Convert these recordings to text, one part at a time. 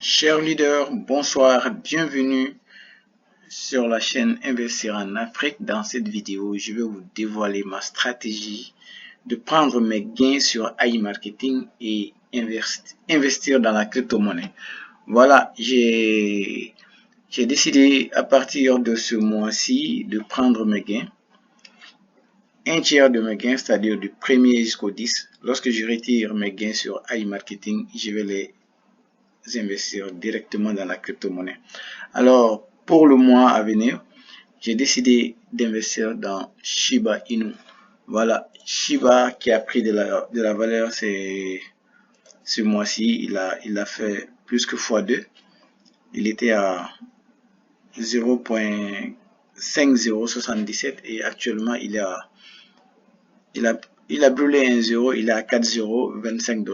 Chers leaders, bonsoir, bienvenue sur la chaîne Investir en Afrique. Dans cette vidéo, je vais vous dévoiler ma stratégie de prendre mes gains sur AI Marketing et investir dans la crypto-monnaie. Voilà, j'ai décidé à partir de ce mois-ci de prendre mes gains. Un tiers de mes gains, c'est-à-dire du 1er jusqu'au 10. Lorsque je retire mes gains sur AI Marketing, je vais les investir directement dans la crypto-monnaie. Alors, pour le mois à venir, j'ai décidé d'investir dans Shiba Inu. Voilà, Shiba qui a pris de la valeur ce mois-ci, il a fait plus que x2. Il était à 0.5077 et actuellement il a brûlé un 0, il est à 4,025 $.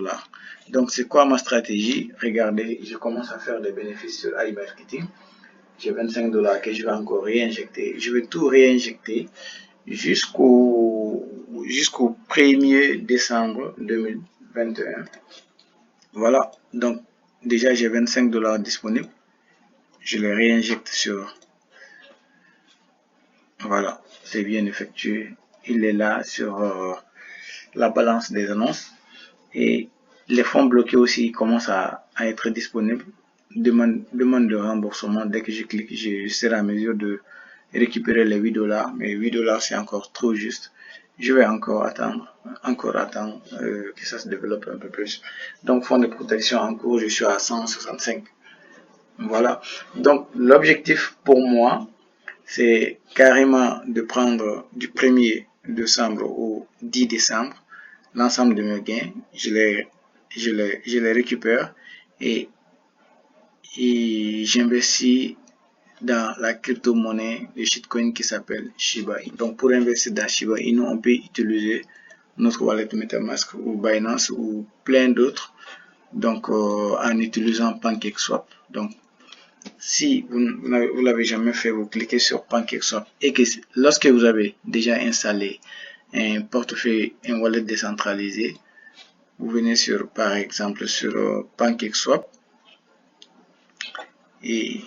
Donc, c'est quoi ma stratégie? Regardez, je commence à faire des bénéfices sur AI Marketing. J'ai 25 $ que je vais encore réinjecter. Je vais tout réinjecter jusqu'au 1er décembre 2021. Voilà. Donc, déjà, j'ai 25 $ disponibles. Je les réinjecte sur... Voilà. C'est bien effectué. Il est là sur la balance des annonces. Et les fonds bloqués aussi commencent à être disponibles. Demande de remboursement. Dès que je clique, je serai en mesure de récupérer les 8 $. Mais 8 $ c'est encore trop juste. Je vais encore attendre que ça se développe un peu plus. Donc, fonds de protection en cours, je suis à 165. Voilà. Donc, l'objectif pour moi, c'est carrément de prendre du 1er décembre au 10 décembre l'ensemble de mes gains, je les récupère et j'investis dans la crypto-monnaie de shitcoin qui s'appelle Shiba Inu. Donc, pour investir dans Shiba Inu, on peut utiliser notre wallet MetaMask ou Binance ou plein d'autres. Donc, en utilisant PancakeSwap. Donc, si vous ne l'avez jamais fait, vous cliquez sur PancakeSwap et que lorsque vous avez déjà installé un portefeuille, un wallet décentralisé, vous venez sur, par exemple, sur PancakeSwap et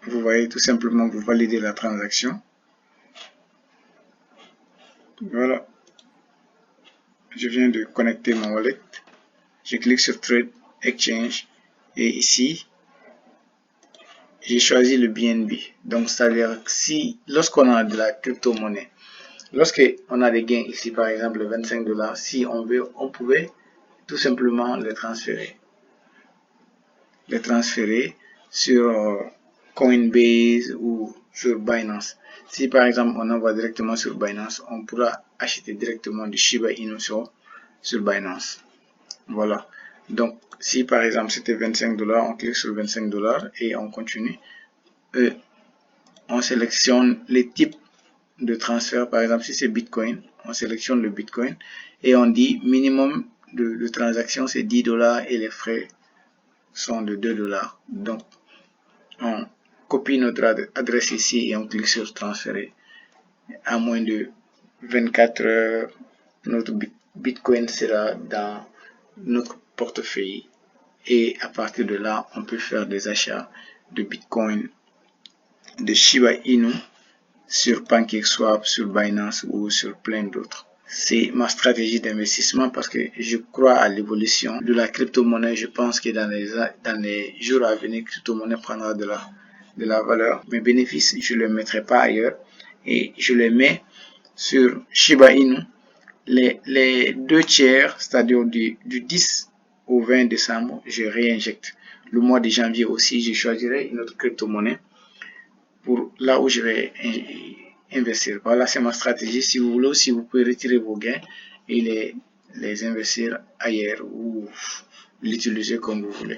vous voyez tout simplement, vous validez la transaction. Voilà. Je viens de connecter mon wallet. Je clique sur Trade Exchange et ici, j'ai choisi le BNB. Donc, c'est-à-dire que si, lorsqu'on a de la crypto-monnaie, lorsqu'on a des gains ici, par exemple 25 $, si on veut, on pouvait tout simplement les transférer sur Coinbase ou sur Binance. Si par exemple on envoie directement sur Binance, on pourra acheter directement du Shiba Inu sur Binance. Voilà. Donc si par exemple c'était 25 $, on clique sur 25 $ et on continue. On sélectionne les types de transfert. Par exemple, si c'est Bitcoin, on sélectionne le Bitcoin et on dit minimum de transaction c'est 10 $ et les frais sont de 2 $. Donc, on copie notre adresse ici et on clique sur transférer. À moins de 24 heures, notre Bitcoin sera dans notre portefeuille et à partir de là, on peut faire des achats de Bitcoin, de Shiba Inu sur PancakeSwap, sur Binance ou sur plein d'autres. C'est ma stratégie d'investissement parce que je crois à l'évolution de la crypto-monnaie. Je pense que dans les jours à venir, la crypto-monnaie prendra de la valeur. Mes bénéfices, je ne les mettrai pas ailleurs et je les mets sur Shiba Inu. Les 2 tiers, c'est-à-dire du 10 au 20 décembre, je réinjecte. Le mois de janvier aussi, je choisirai une autre crypto-monnaie pour là où je vais investir. Voilà, c'est ma stratégie. Si vous voulez aussi, vous pouvez retirer vos gains et les investir ailleurs ou l'utiliser comme vous voulez.